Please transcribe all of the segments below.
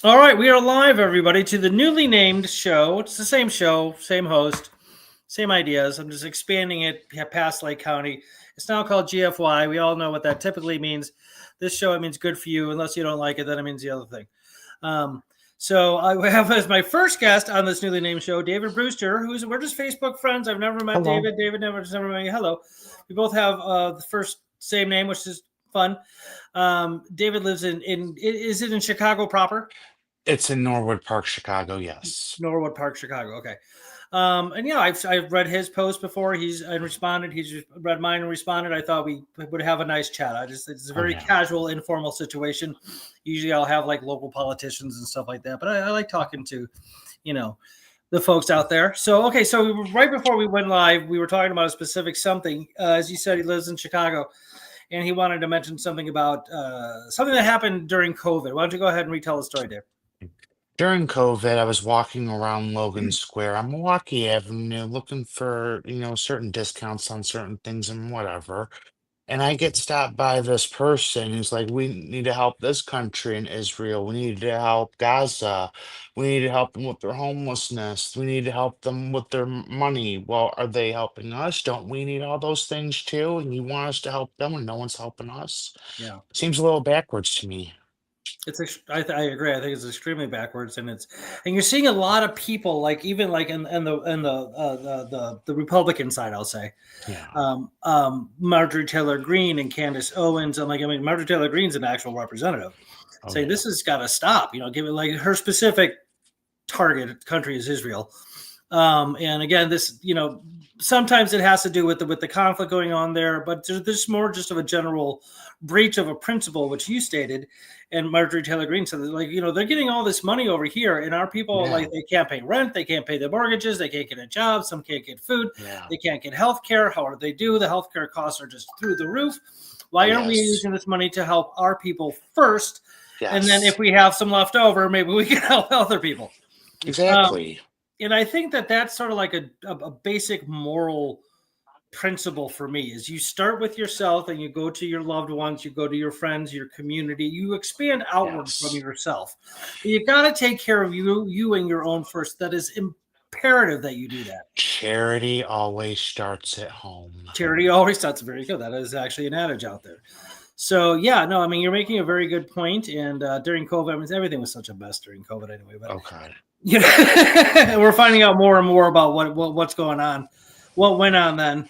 All right, we are live, everybody, to the newly named show. It's the same show, same host, same ideas. I'm just expanding it past Lake County. It's now called G.F.Y. We all know what that typically means. This show, it means good for you. Unless you don't like it, then it means the other thing. Um, so I have as my first guest on this newly named show, David Brewster, we're just Facebook friends. I've never met Hello. David. David never met me. Hello. We both have the first same name, which is fun. David lives in is it in Chicago proper? It's in Norwood Park, Chicago. Yes. Norwood Park, Chicago. Okay. And yeah, I've read his post before. He's and responded. He's read mine and responded. I thought we would have a nice chat. It's a Oh very yeah. casual, informal situation. Usually, I'll have like local politicians and stuff like that. But I like talking to, you know, the folks out there. So okay, so right before we went live, we were talking about a specific something. As you said, he lives in Chicago, and he wanted to mention something about something that happened during COVID. Why don't you go ahead and retell the story, Dave? During COVID, I was walking around Logan Square on Milwaukee Avenue looking for, certain discounts on certain things and whatever. And I get stopped by this person who's like, we need to help this country in Israel. We need to help Gaza. We need to help them with their homelessness. We need to help them with their money. Well, are they helping us? Don't we need all those things too? And you want us to help them and no one's helping us? Yeah. Seems a little backwards to me. I agree. I think it's extremely backwards, and you're seeing a lot of people like even like in the Republican side, I'll say, Yeah. Marjorie Taylor Greene and Candace Owens, and like I mean Marjorie Taylor Greene's an actual representative, Oh saying yeah. this has got to stop. Give it like her specific target country is Israel. And again, this sometimes it has to do with the conflict going on there, but there's more just of a general breach of a principle, which you stated, and Marjorie Taylor Greene said that, like they're getting all this money over here, and our people Yeah. like they can't pay rent, they can't pay their mortgages, they can't get a job, some can't get food, Yeah. they can't get health care. However, they do, the health care costs are just through the roof. Why aren't we Yes. using this money to help our people first? And then if Yes. we have some left over, maybe we can help other people. Um, Exactly. and I think that that's sort of like a basic moral principle for me is you start with yourself and you go to your loved ones, you go to your friends, your community, you expand outward from Yes. yourself. But you got to take care of you and your own first. That is imperative that you do that. Charity always starts at home. Charity always starts very good. That is actually an adage out there. So yeah, no, I mean you're making a very good point. And during COVID, I mean everything was such a mess during COVID anyway. But Okay. we're finding out more and more about what's going on, what went on then.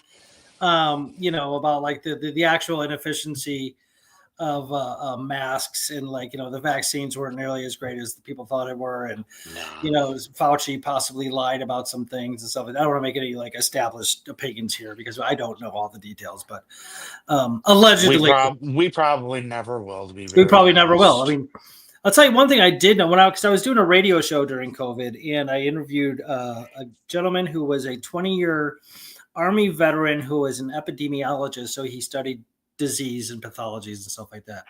About like the actual inefficiency of masks and like the vaccines weren't nearly as great as the people thought it were, and No. Fauci possibly lied about some things and stuff. I don't want to make any like established opinions here because I don't know all the details, but allegedly We probably never will, to be we very probably never will. I honest. mean, I'll tell you one thing I did know because I was doing a radio show during COVID, and I interviewed a gentleman who was a 20-year Army veteran who was an epidemiologist, so he studied disease and pathologies and stuff like that.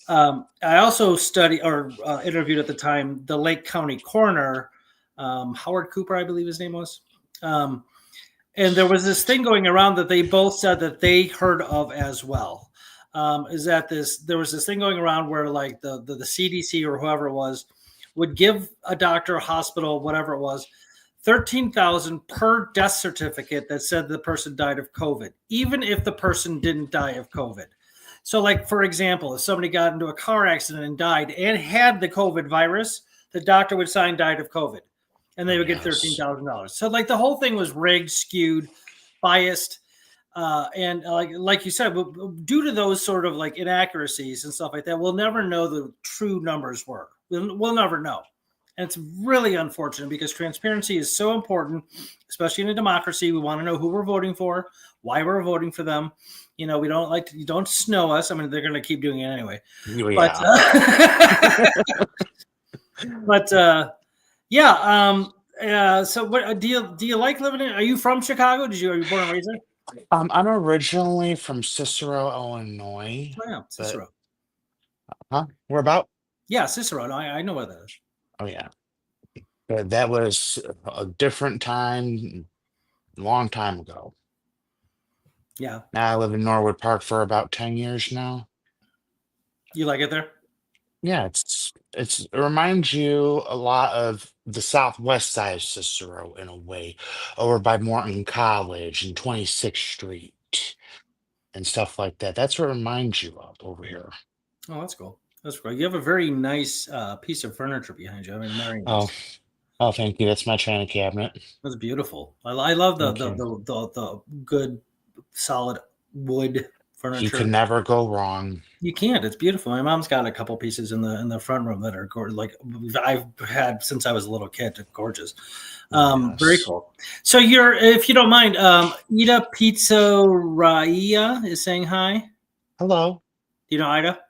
I also studied or interviewed at the time the Lake County coroner, Howard Cooper, I believe his name was. And there was this thing going around that they both said that they heard of as well. Is that there was this thing going around where like the CDC or whoever it was would give a doctor, a hospital, whatever it was, 13,000 per death certificate that said the person died of COVID, even if the person didn't die of COVID. So, like for example, if somebody got into a car accident and died and had the COVID virus, the doctor would sign died of COVID, and they Oh would get yes. $13,000. So, like the whole thing was rigged, skewed, biased, and like you said, due to those sort of like inaccuracies and stuff like that, we'll never know the true numbers were. We'll never know. And it's really unfortunate because transparency is so important, especially in a democracy. We want to know who we're voting for, why we're voting for them. We don't like you don't snow us. I mean, they're going to keep doing it anyway. But Yeah. but yeah. So what do you like living in? Are you from Chicago? Are you born and raised there? I'm originally from Cicero, Illinois, Oh yeah, but Cicero. we're about. Yeah, Cicero. No, I know where that is. Oh yeah. But that was a different time, long time ago. Yeah, Now I live in Norwood Park for about 10 years now. you like it there? Yeah, it reminds you a lot of the southwest side of Cicero in a way, over by Morton College and 26th Street and stuff like that. That's what it reminds you of over here. Oh, that's cool. That's cool. You have a very nice piece of furniture behind you. I mean, very Oh, nice. oh, thank you. That's my china cabinet. That's beautiful. I love Thank you. the good solid wood You furniture. can never go wrong. You can't. It's beautiful. My mom's got a couple pieces in the front room that are like I've had since I was a little kid. They're gorgeous. Oh, Very yes. cool. So you're, if you don't mind, Ida Pizzeria is saying hi. Do Hello. you know Ida?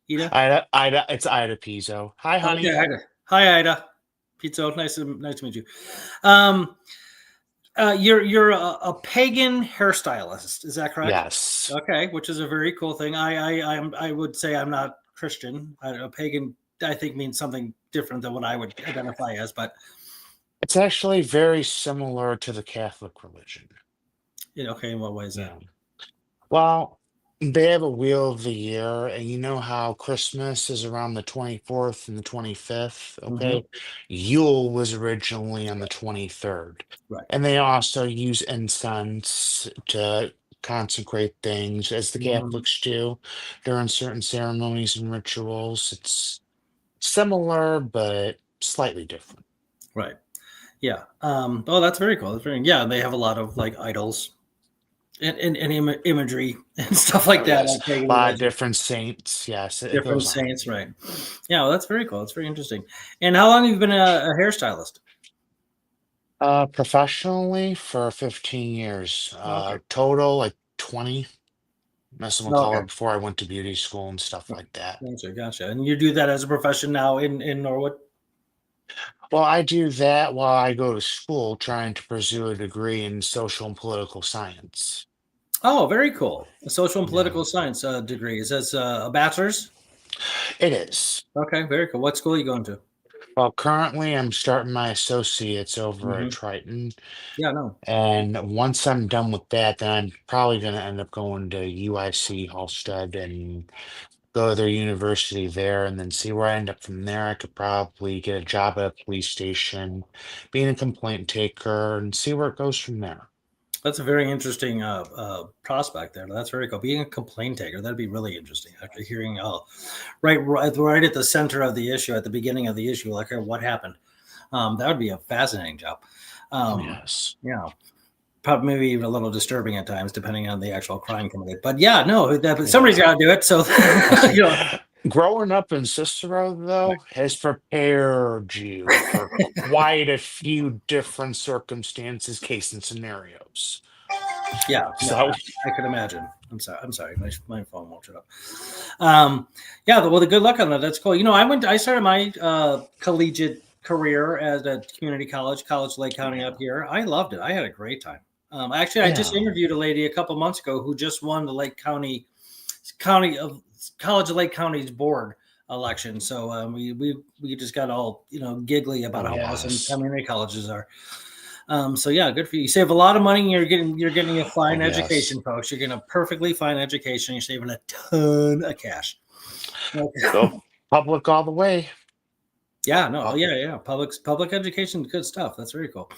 Ida. Ida, it's Ida Pizzo. Hi, Okay, honey. Ida. Hi, Ida. Pizza. Nice to meet you. Um, you're a pagan hairstylist. Is that correct? Yes. Okay, which is a very cool thing. I would say I'm not Christian. A pagan, I think, means something different than what I would identify as. But It's actually very similar to the Catholic religion. okay, in what way is that? Yeah. Well, they have a wheel of the year, and you know how Christmas is around the 24th and the 25th, Hmm. okay? Yule was originally on the 23rd. Right. And they also use incense to consecrate things, as the Hmm. Catholics do during certain ceremonies and rituals. It's similar, but slightly different. Right. Yeah. Oh, that's very cool. That's very, yeah. They have a lot of like idols and imagery and stuff like Oh, that, yes. like pagan A lot of religion, different saints. Yes, it different goes on. saints. Right. Yeah. Well, that's very cool. That's very interesting. And how long have you been a hairstylist? Professionally for 15 years. Okay. Total like 20, messing with color Okay. before I went to beauty school and stuff like that. Gotcha. Gotcha. And you do that as a profession now in Norwood? Well, I do that while I go to school trying to pursue a degree in social and political science. Oh, very cool. A social and Yeah, political science degree. Is that a bachelor's? it is. Okay, very cool. What school are you going to? Well, currently I'm starting my associates over at Hmm. Triton. Yeah, no. And once I'm done with that, then I'm probably going to end up going to UIC Halstead and go to their university there and then see where I end up from there. I could probably get a job at a police station, being a complaint taker, and see where it goes from there. That's a very interesting prospect there. That's very cool. Being a complaint taker, that'd be really interesting. After hearing, right at the center of the issue, at the beginning of the issue, like what happened. That would be a fascinating job. Oh, Um, yes. yeah, probably maybe even a little disturbing at times, depending on the actual crime committed. But yeah, no, but somebody's Yeah. got to do it. So, you know, Growing up in Cicero, right. though, has prepared you for quite a few different circumstances, case, and scenarios. Yeah, no, So, I could imagine. I'm sorry. I'm sorry. My phone won't shut up. Yeah. Well, the good luck on that. That's cool. I started my collegiate career at a community college, College Lake County up here. I loved it. I had a great time. Actually, I just yeah. interviewed a lady a couple months ago who just won the County of College of Lake County's board election. So we just got all giggly about Oh, how awesome yes. community colleges are. So yeah, good for you. You save a lot of money, and you're getting a fine Oh, yes. education, folks. You're getting a perfectly fine education. You're saving a ton of cash. Okay. Go public all the way. Yeah, no, oh, Oh, yeah. Public education, good stuff. That's very cool.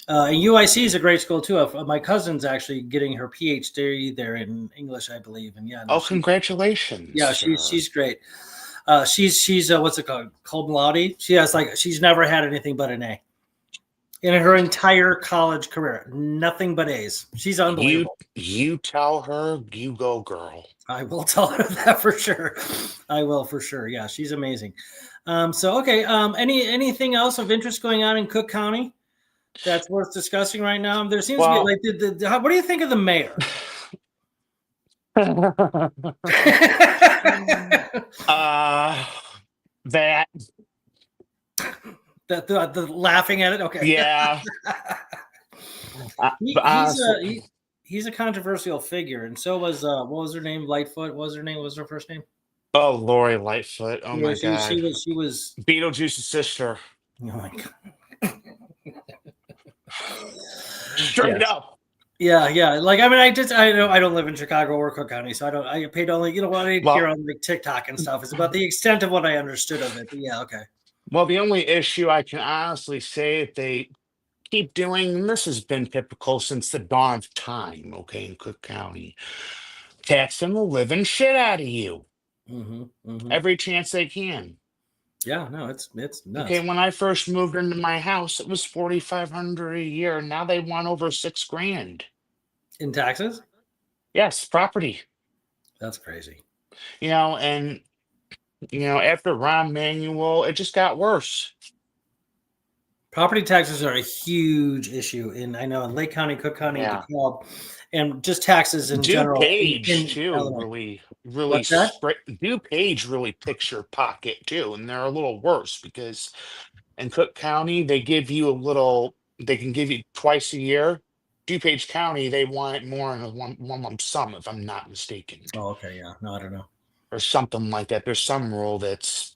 And UIC is a great school too. My cousin's actually getting her PhD there in English, I believe. And yeah, no, oh, congratulations, sir. she's great. She's what's it called? Cum laude. She's never had anything but an A in her entire college career. Nothing but A's. She's You unbelievable. you tell her, you go, girl. I will tell her that for sure. I will for sure. Yeah, she's amazing. So okay. Anything else of interest going on in Cook County that's worth discussing right now? There seems to be Well, like what do you think of the mayor? uh, that, the laughing at it. Okay. yeah. he, But he's honestly, a he, he's a controversial figure, and so was what was her name? Lightfoot. What was her name? What was her first name? oh, Lori Lightfoot. Oh Yeah, my God. she was. Beetlejuice's sister. Oh my god. Straight Yes. up. Yeah. Like, I mean, I don't live in Chicago or Cook County, so I paid only, what I hear Well, on like TikTok and stuff is about the extent of what I understood of it. But yeah, okay. well, the only issue I can honestly say that they keep doing, and this has been typical since the dawn of time, okay, in Cook County, taxing the living shit out of you Hmm. every chance they can. Yeah, no, it's Okay, nuts. when I first moved into my house, it was 4,500 a year. Now they want over 6 grand. In taxes? Yes, property. That's crazy. And after Rahm Manuel, it just got worse. Property taxes are a huge issue I know in Lake County, Cook County, Yeah. DeKalb, and just taxes in general DuPage in too Illinois. really What's that? spread. DuPage really picks your pocket too, and they're a little worse because in Cook County they can give you twice a year. DuPage County, they want it more in a one lump sum, if I'm not mistaken, Oh, okay, yeah. No, I don't know. or something like that. There's some rule that's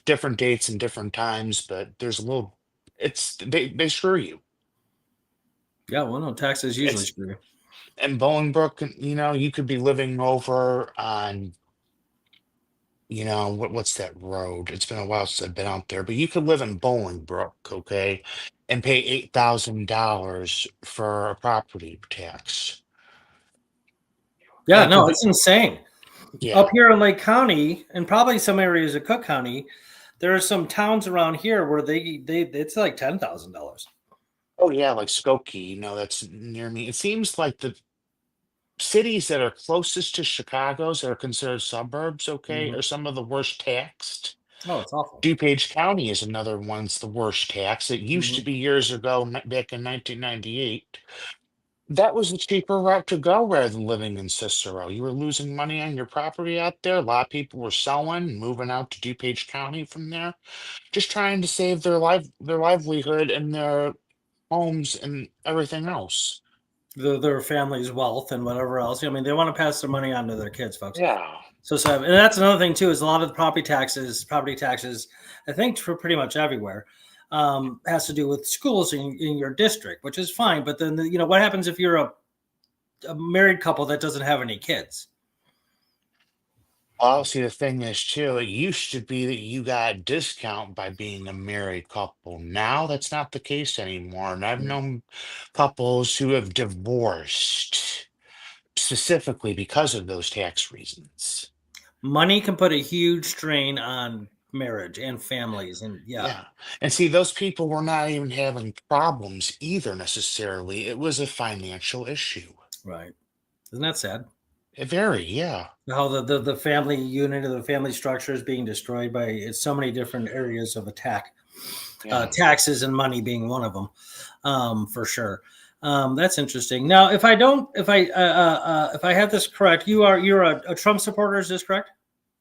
different dates and different times, but there's a little. It's they screw you. Yeah, well, no, taxes usually It's screw you. in Bolingbrook, you could be living over on, what's that road? It's been a while since I've been out there, but you could live in Bolingbrook, okay, and pay $8,000 for a property tax. Yeah, That could no, be, it's insane. Up yeah. here in Lake County, and probably some areas of Cook County, there are some towns around here where they it's like $10,000. Oh yeah, like Skokie, that's near me. It seems like the cities that are closest to Chicago's that are considered suburbs, okay, Hmm. are some of the worst taxed. Oh, it's awful. DuPage County is another one's the worst tax. It used to Hmm. be years ago, back in 1998. That was the cheaper route to go rather than living in Cicero. You were losing money on your property out there. A lot of people were selling, moving out to DuPage County from there, just trying to save their livelihood and their homes and everything else. Their family's wealth and whatever else. I mean, they want to pass their money on to their kids, folks. Yeah. So sad. And that's another thing too, is a lot of the property taxes, I think for pretty much everywhere, has to do with schools in your district, which is fine. But then, what happens if you're a married couple that doesn't have any kids? Well, see, the thing is, too, it used to be that you got a discount by being a married couple. Now that's not the case anymore. And I've known couples who have divorced specifically because of those tax reasons. Money can put a huge strain on marriage and families. And yeah, Yeah. And see, those people were not even having problems either necessarily. It was a financial issue. right. Isn't that sad? Very, yeah. How the family unit or the family structure is being destroyed by so many different areas of attack. Yeah. Taxes and money being one of them, for sure. That's interesting. Now, if I have this correct, you're a Trump supporter. Is this correct?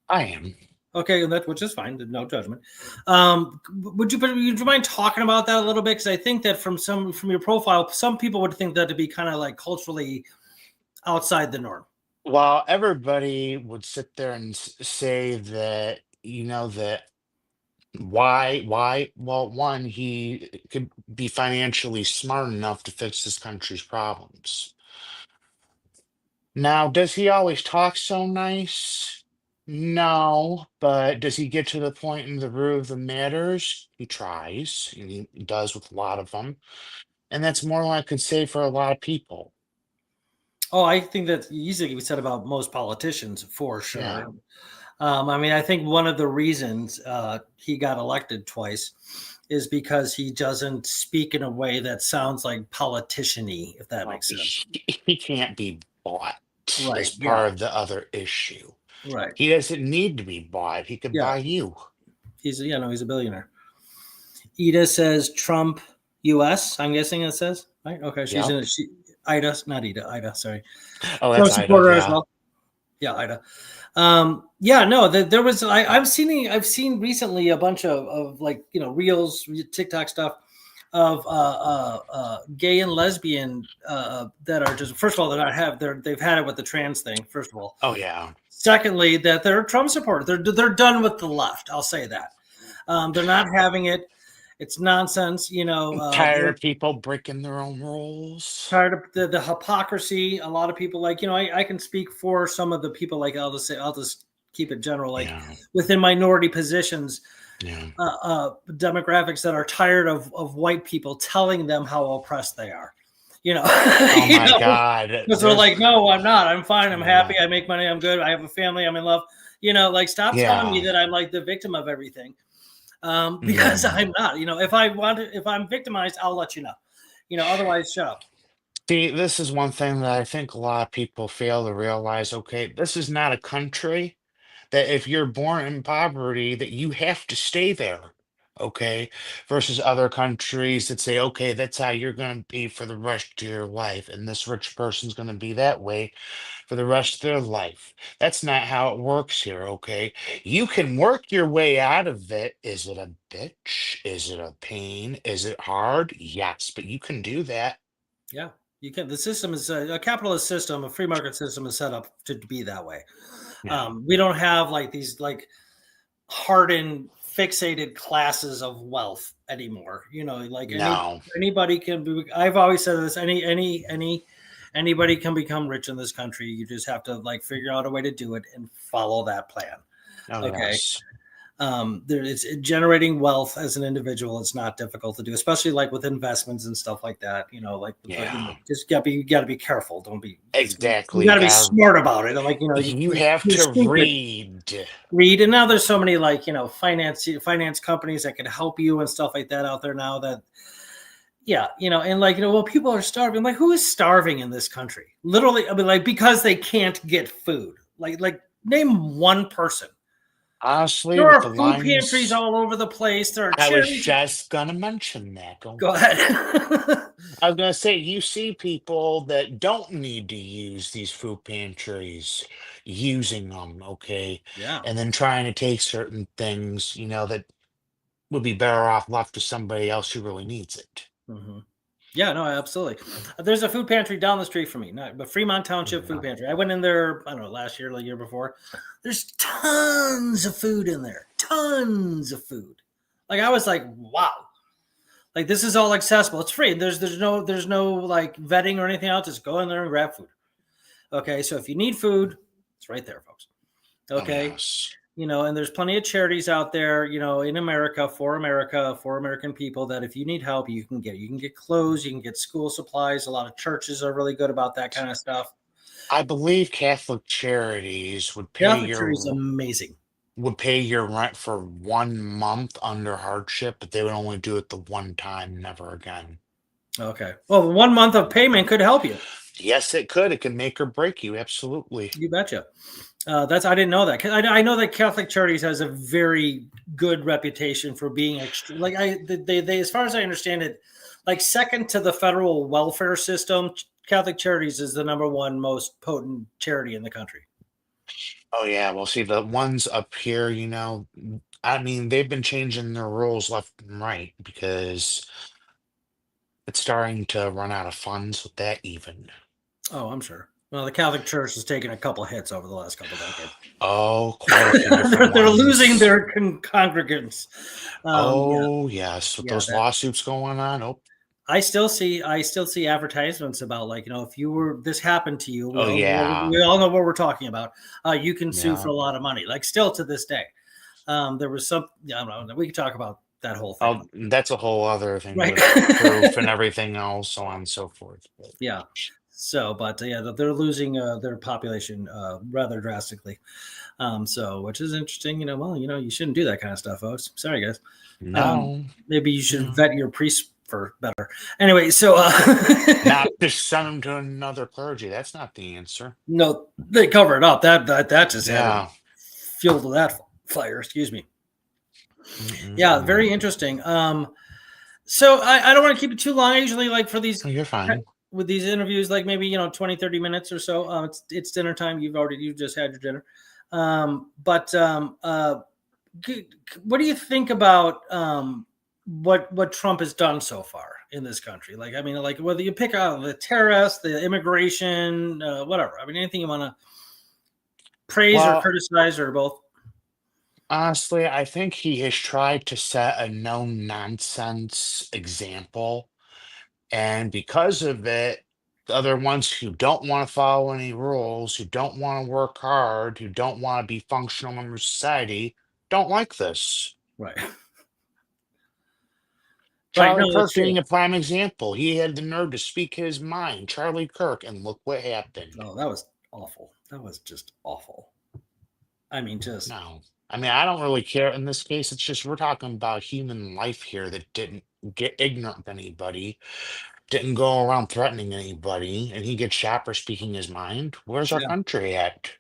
I am. Okay, that which is fine. No judgment. Would you mind talking about that a little bit? Because I think that from your profile, some people would think that to be kind of like culturally outside the norm. Well, everybody would sit there and say that, that well, one, he could be financially smart enough to fix this country's problems. Now, does he always talk so nice? No, but does he get to the point in the root of the matters? He tries, and he does with a lot of them. And that's more than I could say for a lot of people. Oh, I think that's easily can be said about most politicians for Yeah. sure. I mean, I think one of the reasons he got elected twice is because he doesn't speak in a way that sounds like politician-y, if that Well, makes sense. he can't be bought Right. is Yeah. part of the other issue. Right. He doesn't need to be bought. He could Yeah. buy you. He's a billionaire. Ida says Trump US. I'm guessing it says right. Okay, she's Yep. in it. Ida, not Ida. Ida, sorry. Oh, Trump that's Ida. supporter as Yeah. well. Yeah, Ida. Yeah, no, there was I've seen recently a bunch of like reels, TikTok stuff of gay and lesbian that are just first of all they've had it with the trans thing. First of all, Oh, yeah. secondly that they're Trump supporters. They're done with the left. I'll say that they're not having it. It's nonsense. I'm tired of people breaking their own rules. Tired of the hypocrisy. A lot of people, like, I can speak for some of the people, like, I'll just keep it general, like Yeah, within minority positions, yeah. demographics that are tired of white people telling them how oppressed they are. Oh You my know, God. because they're like, no, I'm not. I'm fine. I'm Yeah, happy. I make money. I'm good. I have a family. I'm in love. Like, stop telling me yeah. that I'm like the victim of everything. Because Mm. I'm not. If I'm victimized, I'll let you know. Otherwise, shut up. See, this is one thing that I think a lot of people fail to realize. Okay, this is not a country that if you're born in poverty, that you have to stay there. Okay, versus other countries that say, okay, that's how you're going to be for the rest of your life, and this rich person's going to be that way for the rest of their life. That's not how it works here, okay? You can work your way out of it. Is it a bitch? Is it a pain? Is it hard? Yes, but you can do that. Yeah, you can. The system is a capitalist system. A free market system is set up to be that way. Yeah. We don't have like these like hardened, fixated classes of wealth anymore. Like No. anybody can be. I've always said this. Anybody can become rich in this country. You just have to like figure out a way to do it and follow that plan. Oh, Okay. yes. It's generating wealth as an individual. It's not difficult to do, especially like with investments and stuff like that. Like Yeah. just you got to be careful. Don't be. You Exactly. got to be smart about it. Like You have you're to stupid. read. Read, and now there's so many like finance companies that can help you and stuff like that out there now. That yeah, and like well, people are starving. Like, who is starving in this country? Literally, I mean, like, because they can't get food. Like name one person. Honestly, There with are the food pantries lines, all over the place. There are I was charities. just gonna mention that. Go ahead. I was gonna say, you see people that don't need to use these food pantries using them, okay, Yeah. and then trying to take certain things, that would be better off left to somebody else who really needs it. hmm Yeah, no, absolutely. There's a food pantry down the street from me, but Fremont Township Food Yeah. Pantry. I went in there, I don't know, last year, the year before. There's tons of food in there, tons of food. Like, I was like, wow, like this is all accessible. It's free. There's no like vetting or anything else. Just go in there and grab food. Okay, so if you need food, it's right there, folks. Oh Okay, yes. and there's plenty of charities out there, in America, for American people, that if you need help, you can get clothes, you can get school supplies. A lot of churches are really good about that kind of stuff. I believe Catholic Charities Catholic charity is amazing. would pay your rent for 1 month under hardship, but they would only do it the one time, never again. Okay. Well, 1 month of payment could help you. Yes, it could. It could make or break you. Absolutely. You betcha. I didn't know that, because I know that Catholic Charities has a very good reputation for being extreme. Like they, as far as I understand it, like second to the federal welfare system, Catholic Charities is the number one most potent charity in the country. Oh yeah. Well, see, the ones up here, I mean, they've been changing their rules left and right because it's starting to run out of funds with that even. Oh, I'm sure. Well, the Catholic Church has taken a couple of hits over the last couple of decades. Oh, quite a few different They're losing ones. their congregants. Yeah, Oh, yes, with yeah. those lawsuits going on. Oh, I still see advertisements about, like, if this happened to you, we oh all know what, yeah, we all know what we're talking about. You can sue for yeah. a lot of money. Like, still to this day, there was some. Yeah, I don't know. We can talk about that whole thing, Oh, that's a whole other thing right? with proof and everything else, so on and so forth. But Yeah. So, but yeah, they're losing their population rather drastically. So, which is interesting. Well, you shouldn't do that kind of stuff, folks. Sorry, guys. Um, no, Maybe you should no, vet your priests for better. Anyway, so not just send them to another clergy. That's not the answer. no, they cover it up. That just added Yeah. fuel to that fire. Excuse me. Yeah, Mm-mm-mm. very interesting. So I don't want to keep it too long. I usually like for these Oh, you're fine. with these interviews, like maybe 20, 30 minutes or so. It's dinner time. You just had your dinner. But what do you think about what Trump has done so far in this country? Like, I mean, like whether you pick out the tariffs, the immigration, whatever. I mean, anything you want to praise or Well, criticize or both. Honestly, I think he has tried to set a no nonsense example. And because of it, the other ones who don't want to follow any rules, who don't want to work hard, who don't want to be functional in society, don't like this. Right. Right. No, Charlie that's Kirk true. being a prime example. He had the nerve to speak his mind. Charlie Kirk, and look what happened. Oh, that was awful. That was just awful. I mean, just No. I mean, I don't really care in this case. It's just we're talking about human life here that didn't get ignorant of anybody, didn't go around threatening anybody, and he gets shot for speaking his mind. Where's our yeah. country at?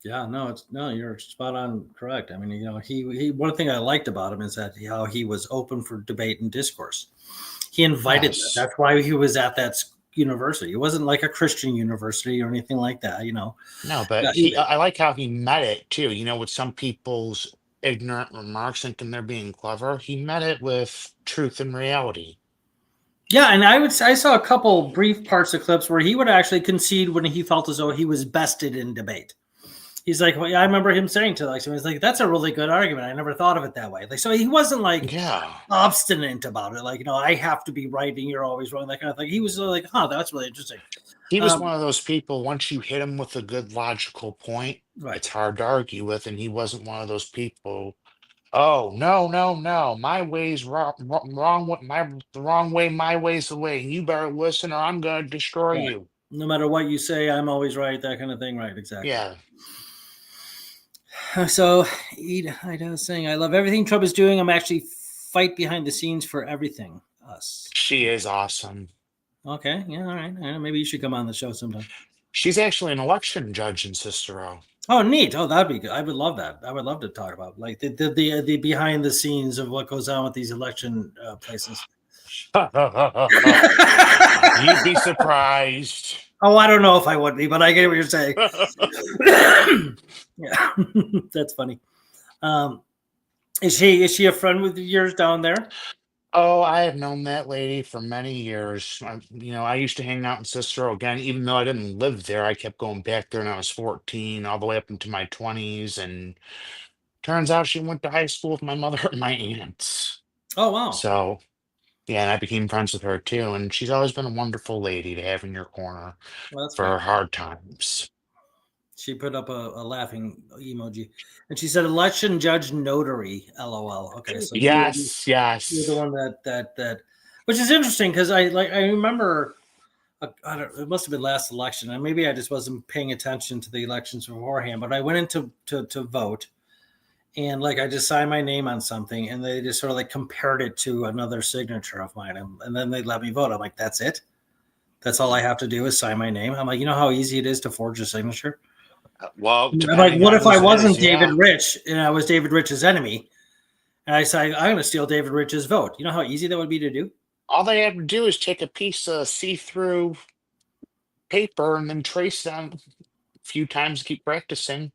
Yeah, no, it's no, you're spot on correct. I mean, he one thing I liked about him is that how he was open for debate and discourse. He invited them. Yes. That's why he was at that university. It wasn't like a Christian university or anything like that, you know. No, but Yeah, I like how he met it too. With some people's ignorant remarks thinking they're being clever, he met it with truth and reality. yeah, and I saw a couple brief parts of clips where he would actually concede when he felt as though he was bested in debate. He's like, well, yeah, I remember him saying to like, he's like, that's a really good argument. I never thought of it that way. Like, so he wasn't like Yeah. obstinate about it. Like, I have to be right and you're always wrong. That kind of thing. He was like, that's really interesting. He was Um, one of those people, once you hit him with a good logical point, right. it's hard to argue with, and he wasn't one of those people. Oh, no, no, no. My way's wrong, wrong, the wrong way, my way's the way. You better listen or I'm gonna destroy Right. you. No matter what you say, I'm always right. That kind of thing. Right. Exactly. Yeah, So I was saying, I love everything Trump is doing. I'm actually fight behind the scenes for everything. Us. she is awesome. Okay. Yeah. All right. Maybe you should come on the show sometime. She's actually an election judge in Cicero. Oh, neat. Oh, that'd be good. I would love that. I would love to talk about like the behind the scenes of what goes on with these election places. You'd be surprised. Oh, I don't know if I would be, but I get what you're saying. Yeah, that's funny. Um, is she a friend with yours down there? Oh, I have known that lady for many years. I used to hang out in Cicero again, even though I didn't live there. I kept going back there when I was 14, all the way up into my 20s. And turns out she went to high school with my mother and my aunts. Oh, wow. So, yeah, and I became friends with her too. And she's always been a wonderful lady to have in your corner Well, that's great. for hard times. She put up a laughing emoji, and she said, "Election judge notary." LOL. Okay, so Yes, you're the yes. one that, which is interesting because I remember. It must have been last election, and maybe I just wasn't paying attention to the elections beforehand. But I went in to vote, and like I just signed my name on something, and they just sort of like compared it to another signature of mine, and then they let me vote. I'm like, that's it. That's all I have to do is sign my name. I'm like, you know how easy it is to forge a signature. Well, I'm like, depending what on if I whose it is, wasn't David yeah. Rich and I was David Rich's enemy? And I say, I'm going to steal David Rich's vote. You know how easy that would be to do? All they have to do is take a piece of see-through paper and then trace them a few times, keep practicing.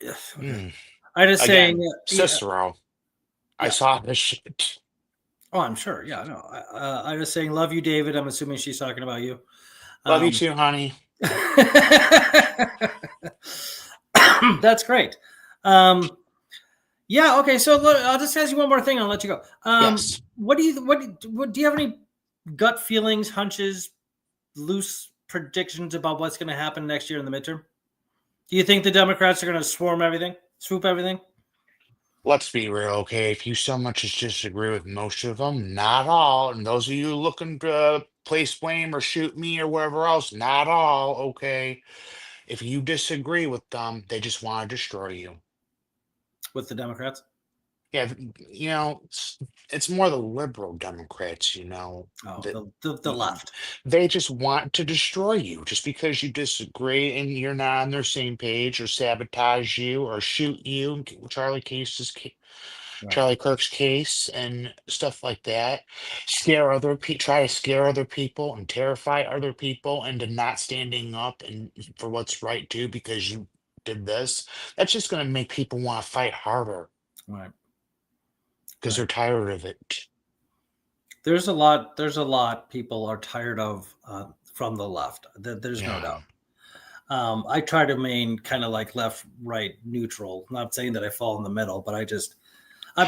Yeah, okay. Hmm. I just saying, Again, yeah, Cicero. I yeah. saw this shit. Oh, I'm sure. Yeah, no. I was saying, love you, David. I'm assuming she's talking about you. Love you Um, too, honey. that's great. Um, yeah. Okay. So I'll just ask you one more thing. I'll let you go. Yes. What do you have any gut feelings, hunches, loose predictions about what's going to happen next year in the midterm? Do you think the Democrats are going to swoop everything? Let's be real, okay? If you so much as disagree with most of them, not all. And those of you looking to place blame or shoot me or whatever else, not all, okay? If you disagree with them, they just want to destroy you. With the Democrats? Yeah, it's more the liberal Democrats, Oh, that the left. they just want to destroy you just because you disagree and you're not on their same page or sabotage you or shoot you. Right. Charlie Kirk's case and stuff like that. Try to scare other people and terrify other people into not standing up and for what's right too because you did this. That's just going to make people want to fight harder Right. because Right. they're tired of it. There's a lot. There's a lot people are tired of from the left. There's no Yeah. doubt. I try to remain kind of like left, right, neutral. Not saying that I fall in the middle, but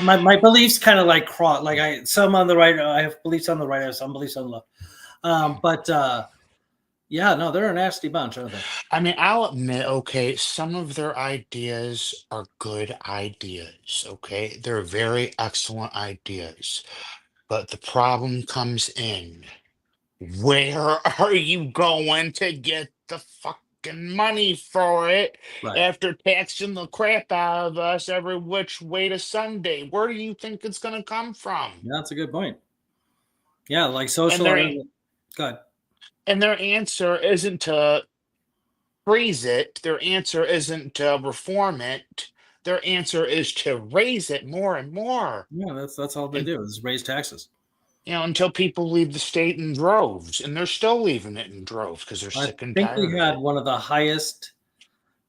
my beliefs kind of like cross. Like some on the right, I have beliefs on the right, I have some beliefs on the left. But yeah, no, they're a nasty bunch, aren't they? I mean, I'll admit, okay, some of their ideas are good ideas, okay? They're very excellent ideas. But the problem comes in. Where are you going to get the fucking money for it Right. after taxing the crap out of us every which way to Sunday? Where do you think it's going to come from? Yeah, that's a good point. Yeah, like And social. their Good. and their answer isn't to freeze it. Their answer isn't to reform it. Their answer is to raise it more and more. Yeah, that's all they And do is raise taxes. until people leave the state in droves, and they're still leaving it in droves because they're I sick and think we tired of had it. one of the highest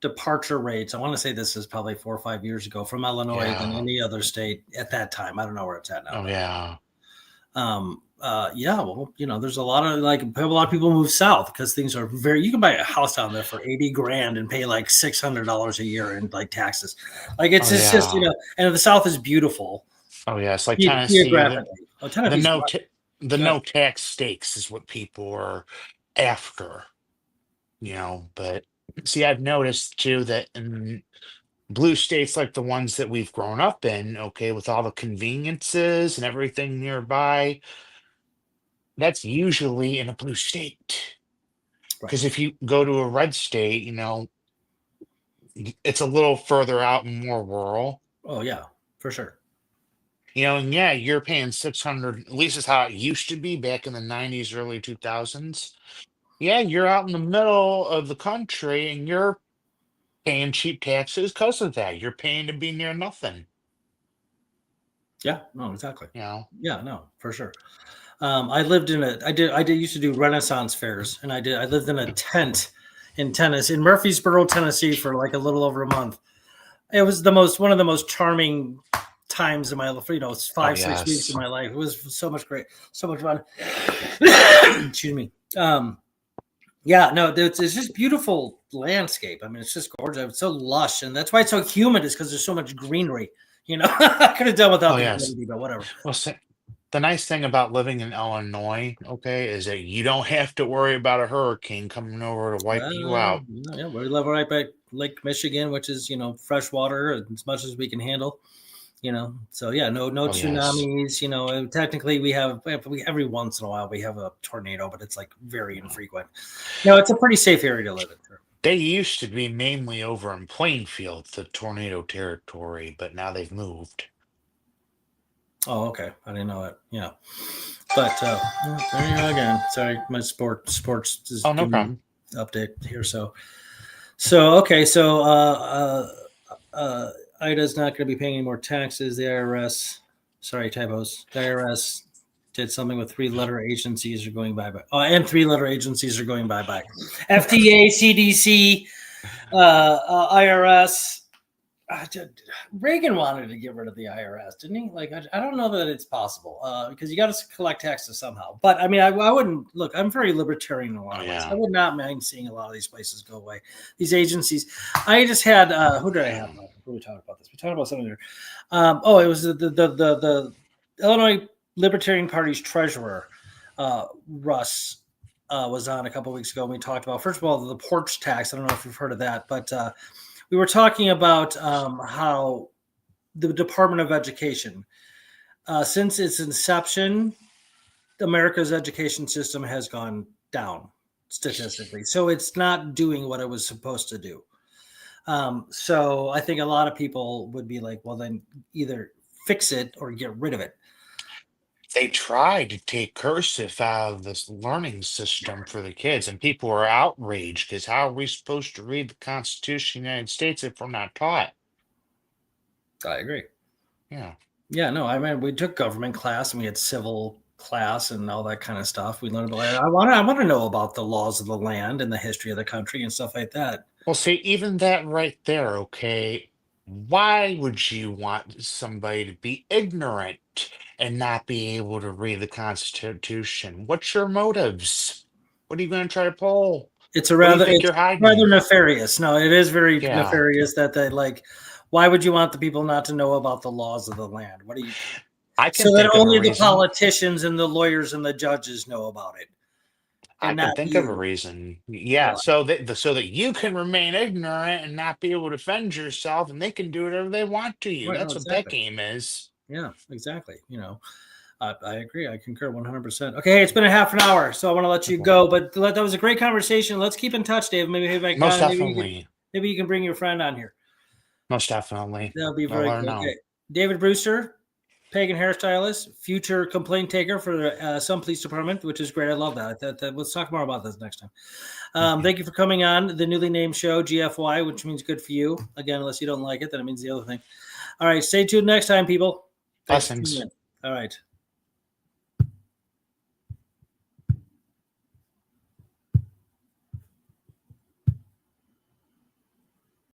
departure rates. I want to say this is probably 4 or 5 years ago from Illinois than Yeah. any other state at that time. I don't know where it's at now, Oh but yeah. yeah, well, there's a lot of people move south because things are very. You can buy a house down there for 80 grand and pay like $600 a year in like taxes. Like Oh it's just yeah. and the South is beautiful Oh yeah. It's like Tennessee. geographically. Oh, The Tennessee's no wonderful. ta the Good. no tax stakes is what people are after, but see, I've noticed too that in blue states like the ones that we've grown up in, okay, with all the conveniences and everything nearby, that's usually in a blue state. Right. Because if you go to a red state, it's a little further out and more rural. Oh yeah, for sure. And yeah, you're paying 600, at least is how it used to be back in the 90s, early 2000s. Yeah, you're out in the middle of the country and you're paying cheap taxes because of that. You're paying to be near nothing, Yeah. No, exactly. you know? Yeah. No, for sure. I did used to do Renaissance fairs, and I lived in a tent in Murfreesboro, Tennessee, for like a little over a month. It was one of the most charming times in my life. It's Oh, 5 6 weeks of yes. my life. It was so much fun. Excuse me. Yeah, no, it's just beautiful landscape. I mean, it's just gorgeous. It's so lush, and that's why it's so humid. Is because there's so much greenery. I could have done Oh, without the yes. humidity, but whatever. Well, the nice thing about living in Illinois, okay, is that you don't have to worry about a hurricane coming over to wipe you out. Yeah, we live right by Lake Michigan, which is fresh water as much as we can handle. So yeah, no Oh, yes. tsunamis. And technically every once in a while we have a tornado, but it's like very Well, infrequent. No, it's a pretty safe area to live in. they used to be mainly over in Plainfield, the tornado territory, but now they've moved. Oh, okay, I didn't know it. Yeah, but there you go again. Sorry, my sports is Oh, no giving me problem. an update here. So okay, so Ida's not going to be paying any more taxes. The IRS, sorry, typos. The IRS did something with three-letter agencies are going bye-bye. Oh, and three-letter agencies are going bye-bye. FDA, CDC, IRS. Reagan wanted to get rid of the IRS, didn't he? Like, I don't know that it's possible because you got to collect taxes somehow. But I mean, I wouldn't look. I'm very libertarian in a Oh, lot of ways. I yeah. would not mind seeing a lot of these places go away. These agencies. I just had who did I have? Who we talked about this? We talked about something there. It was the Illinois Libertarian Party's treasurer, Russ. Was on a couple of weeks ago. And we talked about first of all the porch tax. I don't know if you've heard of that, but we were talking about how the Department of Education, since its inception, America's education system has gone down statistically. So it's not doing what it was supposed to do. So I think a lot of people would be like, well, then either fix it or get rid of it. They tried to take cursive out of this learning system for the kids, and people were outraged because how are we supposed to read the Constitution of the United States if we're not taught? I agree. Yeah. Yeah, no, I mean, we took government class and we had civil class and all that kind of stuff. We learned about. I want to know about the laws of the land and the history of the country and stuff like that. Well, see, even that right there, okay, why would you want somebody to be ignorant and not be able to read the Constitution? What's your motives? What are you going to try to pull? It's a What do you rather think it's you're rather hiding? nefarious. No, it is very Yeah, nefarious that they like. Why would you want the people not to know about the laws of the land? What do you I so can that think of a only the reason. politicians and the lawyers and the judges know about it, I and not can think of a you? reason. Yeah, Well, so that you can remain ignorant and not be able to defend yourself, and they can do whatever they want to you. right? No, That's what that exactly. game is. Yeah, exactly. I agree. I concur 100%. Okay, hey, it's been a half an hour, so I want to let you Okay. go. But that was a great conversation. Let's keep in touch, Dave. Most Maybe definitely. you can bring your friend on here. Most definitely. That'll be I'll very let her cool. know. Okay, David Brewster, pagan hairstylist, future complaint taker for some police department, which is great. I love that. Let's talk more about this next time. Mhm. Thank you for coming on the newly named show G.F.Y, which means good for you. Again, unless you don't like it, then it means the other thing. All right, stay tuned next time, people. Thanks for tuning Blessings. in. All right.